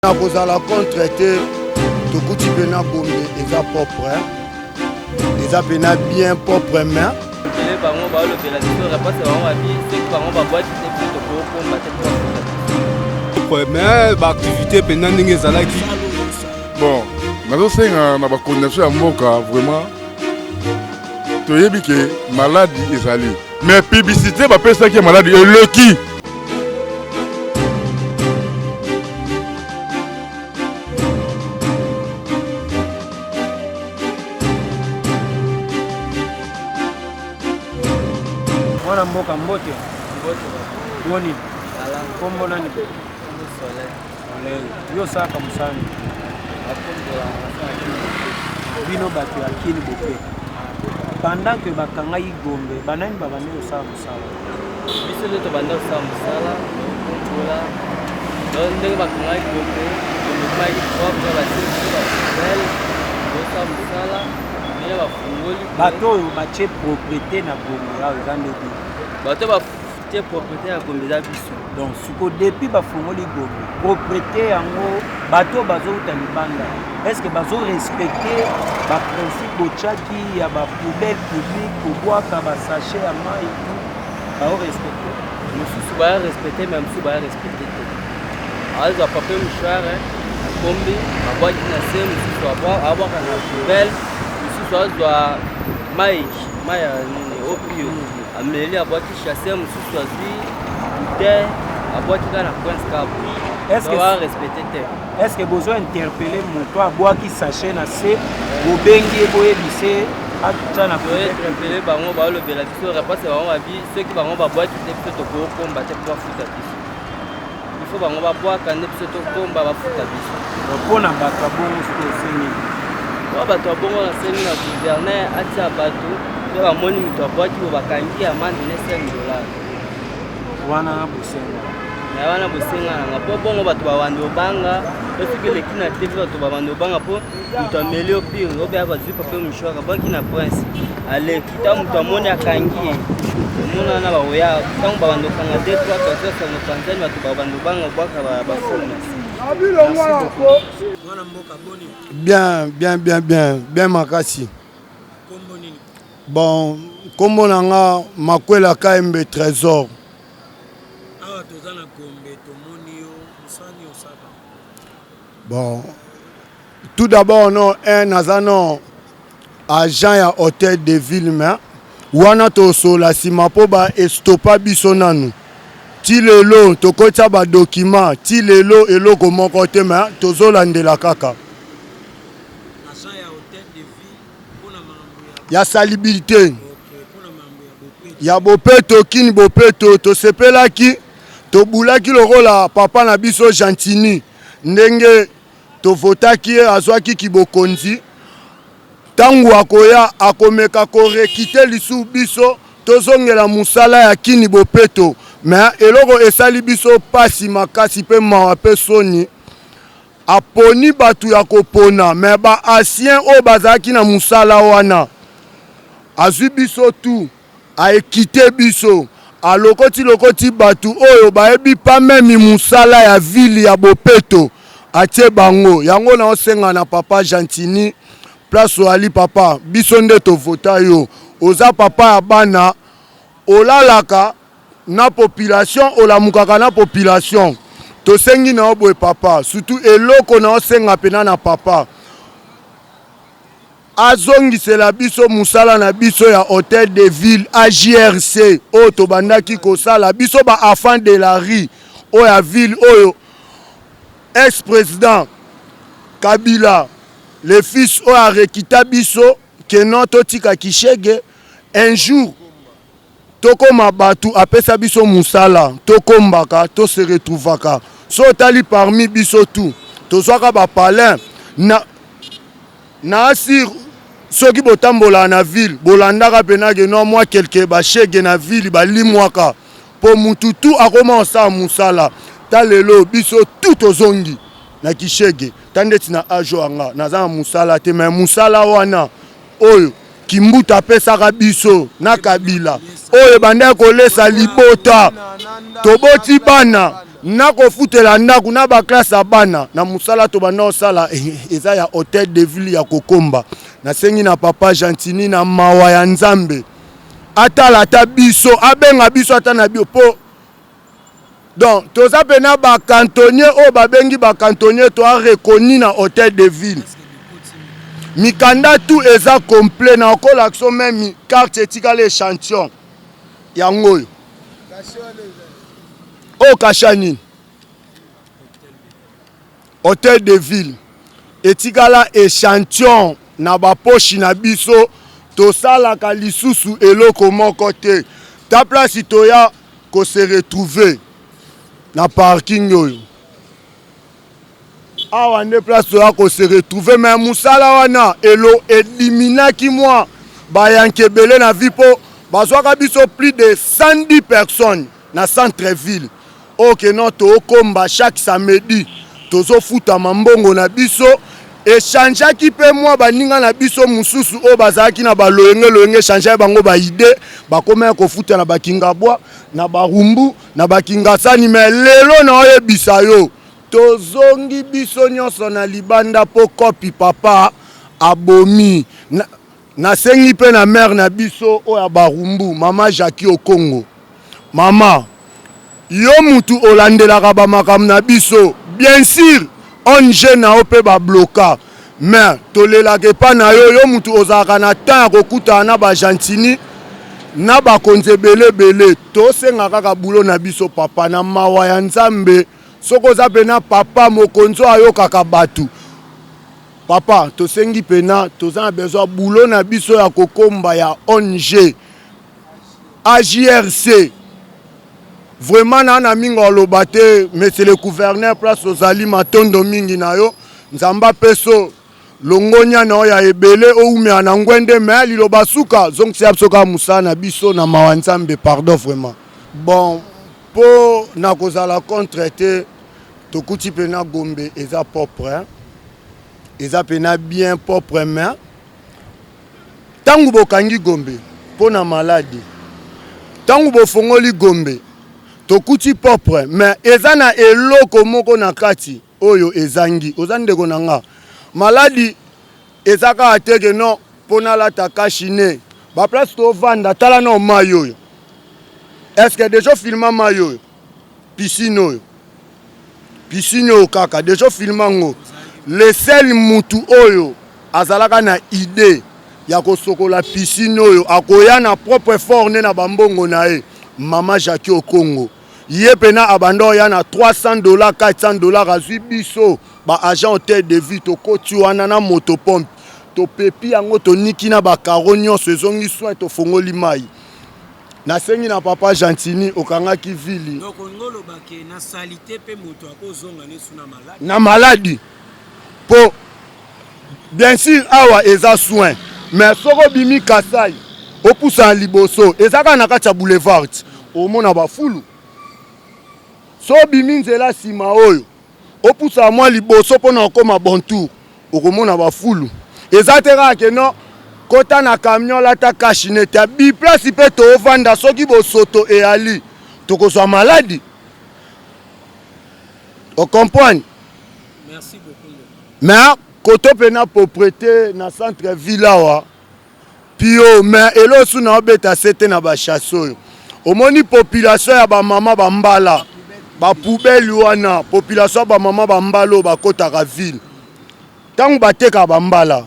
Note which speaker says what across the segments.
Speaker 1: Na kozala contre te tokuti pena bombe eza propre eza pena bien propre main
Speaker 2: les bango ba le bela biso repasse bango ba bi c'est que bango ba boîte te plutôt pour combattre
Speaker 3: propre mais ba activité pena ndenge ezalaki
Speaker 4: bon nazo senga na ba condamnation ya mboka vraiment toyebi ke maladie ezali mais publicité ba pesa ki maladie eloki.
Speaker 5: Mwana mboka mbote boni kombo nani yo saka musani bino bato ya kini bope pendant que bakanga igombe banani babandi osala mosala
Speaker 2: biso nde tobanda kosala mosala kontola donc ndenge bakanga igombe tomekaki propre batie babel osala mosala ndenge bafungoli
Speaker 5: bato oyo batie propriété na gombe awa eza ndeti
Speaker 2: bato batie propriété ya gombe eza biso
Speaker 5: donc siko depuis bafungoli gombe propriété yango bato bazouta libanda est-ce que bazorespecte baprincipe botiaki ya bapoubelle publique kobwaka basache ya mai baorespecte
Speaker 2: mosusu bayarespecte me mosusu bayarespecte te azwa papier mouchoire akombi abwaki na se mosusu abwaka na poubelle mosusu azwa mai ya nini opio ameli abwaki chasse mosusu azwi bouteille abwaki kaka na prince cabo respecté te
Speaker 5: est-ce que besoin interpeller moto abwaki sachet na se bobengi eboyebi se ata na
Speaker 2: interpeller bango balobela biso repasse bango babi soki bango babwaki te biso tokokomba te mpo bafuta biso ifo bango babwaka nde biso tokomba bafuta biso
Speaker 5: mpona bato abongo soki osengi
Speaker 2: po bato abongo nasengi na gouverneur atia bato mpe bamoni moto abwaki bo bakangi amande ne $5
Speaker 5: wana bosenga
Speaker 2: na wana bosenga nanga po bongo bato babandi obanga soki eleki na tv bato babandi obanga mpo moto ameli opire obeya bazwi pape mouchoire abwaki na prince aleki ntango moto amoni akangi ye omona wana baoya ntango babandi okanga 2 3 sango tanzani bato babandi obanga obwaka bafomu na se.
Speaker 1: Bien makasi. Bon, kombo nanga makwela KMB Trésor. Bon, tout d'abord, non, un agent à hôtel de ville, mais wana to so la simapoba estopa bisonanu. Ti lelo to kocha ba document, ti lelo eloko moko te mais to zolandela kaka.
Speaker 5: Agent ya hôtel de ville pona mambo
Speaker 1: ya salibité. Ya bopeto kini bopeto to sepelaki to bulaki lokola papa na biso Gentini ndenge to votaki azwaki kibokonzi tangu akoya akomeka korekite lisu biso tozongela musala ya kini bopeto mais eloko esali biso pasi makasi pe mawa pe soni aponi batu ya kopona mais ba ancien o bazaki na musala wana azwi biso tu aekite biso lokoti batu oyo baebi pa memi musala ya ville ya bopeto atie bango yango na osenga na papa Gentini place oali papa biso nde to vota yo oza papa ya bana olalaka na population olamukaka na population tosengi na oboye papa surtout eloko na osenga pena na papa azongisela biso musala na biso ya hôtel de ville AJRC oyo tobandaki kosala biso ba enfant de la rue oyo ya ville oyo ex-président Kabila le fils oyo arekita biso keno totika kishege un jour tokoma batu apesa biso musala tokombaka to se retrouvaka so tali parmi biso tout tozwaka ba palin na asir soki botambola na ville bolandaka penage no mwa quelque bashege na ville balimwaka po mutu tu akoma osala musala ta lelo biso tout ozongi na kishege tandeti na ajo anga naza na musala te mais musala wana oyo kimbuta apesaka biso na Kabila oyo banda kolesa libota toboti bana na kofutela ndaku na baklasse ya bana na musala to bana osala eza ya hôtel de ville ya kokomba nasengi na papa Gentini na mawa ya Nzambe atala ata biso abenga biso ata na bio po donc toza pena ba cantonnier o babengi ba cantonnier to a reconnu na hôtel de ville mikanda tout eza complet na okola action même carte etikala échantillon yango oyo o kashani hôtel de ville etikala échantillon na ba poche na biso tosalaka lisusu eloko moko te ta place toya ko se retrouver na parking oyo awa nde place toya ko se retrouver mais musala wana elo eliminaki moi bayankebele na vie po bazwaka biso plus de 110 personnes na centre-ville ok non tokomba chaque samedi tozofuta mambongo na biso échangeaki pe moi baninga na biso mususu o bazalaki na baloyenge échange bango ba idée bakoma kofuta na bakinga bois na barumbu na bakinga sani mais lelo na oyebisa yo tozongi biso nyonso na libanda po kopi papa abomi na sengi pe na mère na biso o ya barumbu mama Jackie Okongo mama yo mutu olandelaka bamakambo na biso bien sûr onje na ope ba bloka mais tolelaka pa na yo mutu ozalaka na temps ya kokutana na ba Gentini na bakonzi ebele tosenga kaka bulo na biso papa na mawa ya Nzambe soko oza pena papa mokonzi ayokaka batu papa tosengi pena toza na besoin bulo na biso ya kokomba ya ONG AJRC vraiment na mingo oloba te monsieur le gouverneur place ozali matondo mingi na yo nzamba peso longonya na ya ebele oumea na ngwende me liloba suka zongsi absoka musana biso na mawa Nzambe pardon vraiment bon po na kozala contre te tokuti pena Gombe eza propre eza pena bien propre mais tangu bokangi Gombe po na maladi tangu bofongoli Gombe tokuti propre mais eza na eloko moko na kati oyo ezangi ozandeko nanga maladi ezaka ateke non pona lata kashine ba place to vanda tala na mayo yo est-ce que déjà filma mayo piscine oyo kaka déjà filma ngo le sel mutu oyo azalaka na idée ya kosokola piscine oyo akoya na propre forne na bambongo na e mama Jackie Okongo ye pena abando ya na $300 $400 azwi biso ba agent hôtel de vie to koti wana na motopompe to pepi yango to niki na ba karo nyonso ezongi soin to fongoli mai na sengi na papa Gentini okangaki vili
Speaker 5: donc ngolo bake na salité pe moto akozonga nesu
Speaker 1: na maladi po bien sûr awa eza soin mais soko bimi Kasai opusa liboso ezaka na kati ya boulevard omona ba fulu so bimi nzela sima oyo opusa mwa liboso pona okoma bon tour okomona ba fulu eza tera ke no kota na camion lata kashinete ya bi place pe to ovanda soki bosoto e ali tokozwa maladi o comprendre
Speaker 5: merci beaucoup
Speaker 1: mais koto pena propriété na centre ville awa pio mais elo su na obeta sete na ba chasse oyo omoni population ya ba mama ba mbala ba poubelle wana population ba mama ba mbalo ba kotaka ville tangu bateka ba mbala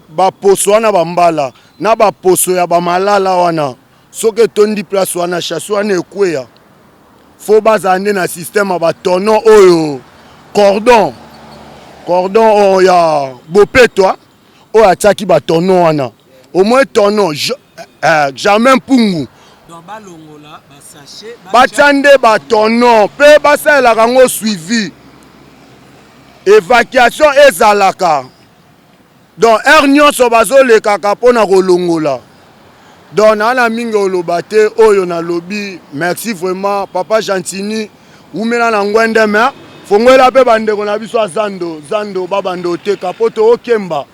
Speaker 1: ba poso wana ba mbala na ba poso ya ba malala wana soke tondi place wana chasse wana ekweya fo bazande na système ba tono oyo cordon ya bopeto oyo atiaki ba tono wana au moins tono jamais mpungu batiande batono pe basalelaka ngo suivi évacuation ezalaka donc air nyonso bazolekaka mpona kolongola donc na mingi oloba te oyo nalobi merci vraiment papa Gentini umela na ngwende me fongola pe bandeko na biso zando babando oteka po tookemba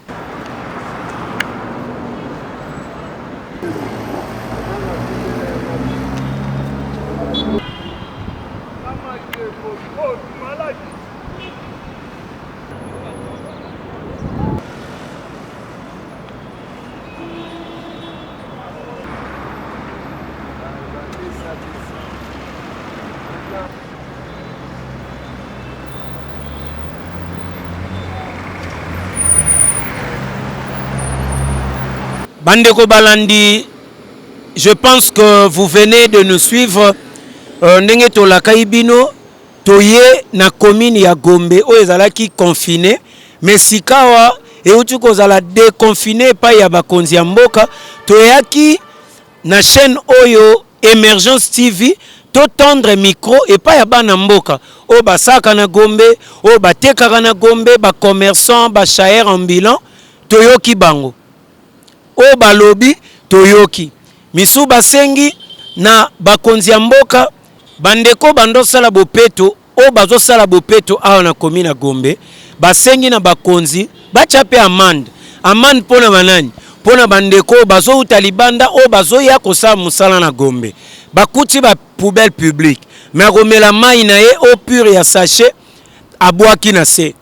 Speaker 5: Bandeko Balandi, je pense que vous venez de nous suivre. Ndenge tolaka ibino toye na commune ya Gombe o ezalaki confiné mais sikawa euti kozala déconfiné pa ya bakonzi ya mboka toyaki na chaîne oyo Emergence TV to tendre micro et pas ya bana mboka o basaka na Gombe o batekaka na Gombe ba commerçant ba chaer ambulant toyoki bango o balobi toyoki misu basengi na bakonzi ya mboka bandeko bando sala bopeto o bazo sala bopeto awa na commune Gombe basengi na bakonzi bachape amande pona manani pona bandeko bazo utalibanda o bazo ya kosala musala na Gombe bakuti ba poubelle publique mais romela mai na ye au pur ya sachet abwaki na se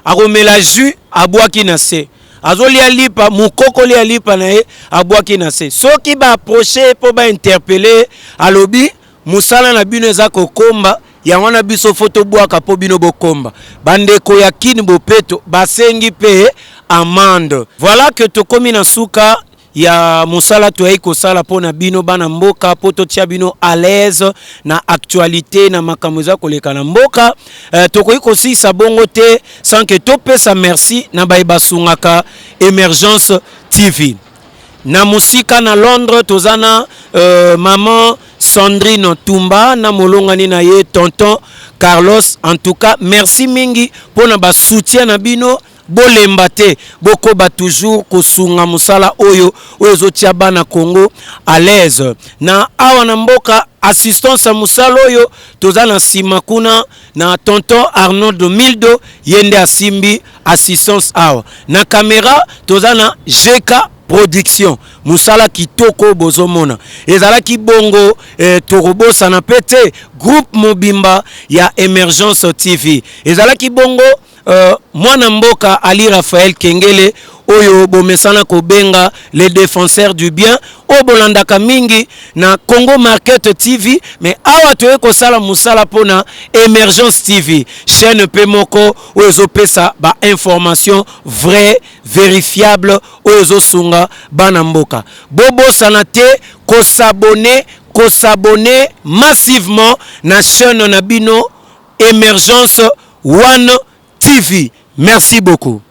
Speaker 5: aromela jus abwaki na se azoli alipa mukoko li alipa na ye abwaki na se soki ba approcher po ba interpeller alobi musala na bino eza kokomba ya wana biso photo bwaka po bino bokomba bandeko ya kini bopeto basengi pe amande. Voilà que tokomi na suka ya musala toyei kosala pona bino bana mboka po totia bino à l'aise na actualité na makambo za koleka na mboka tokoyi kosisa bongo te sans que topesa merci na bayebasungaka Emergence TV. Na musika na Londres tozana maman Sandrine Tumba na molongani na ye tonton Carlos. En tout cas merci mingi pona ba soutien na bino bolemba te bokoba toujours kosunga musala oyo ozotia bana Congo à l'aise na awa na mboka assistance à musala oyo tozana sima kuna na tonton Arnaud Mildo yende asimbi assistance awa na caméra tozana GK production musala kitoko bozomona ezalaki bongo torobosa na pete groupe mobimba ya Emergence TV ezalaki bongo mwana mboka Ali Raphaël Kengele oyo bomesana kobenga les défenseurs du bien o bolandaka mingi na Congo Market TV mais awa toye kosala musala pona Emergence TV chaîne pemoko oyo pesa ba information vrai vérifiable oyo sunga bana mboka bobo sanate ko s'abonner massivement na chaîne na bino Emergence One TV. Merci beaucoup.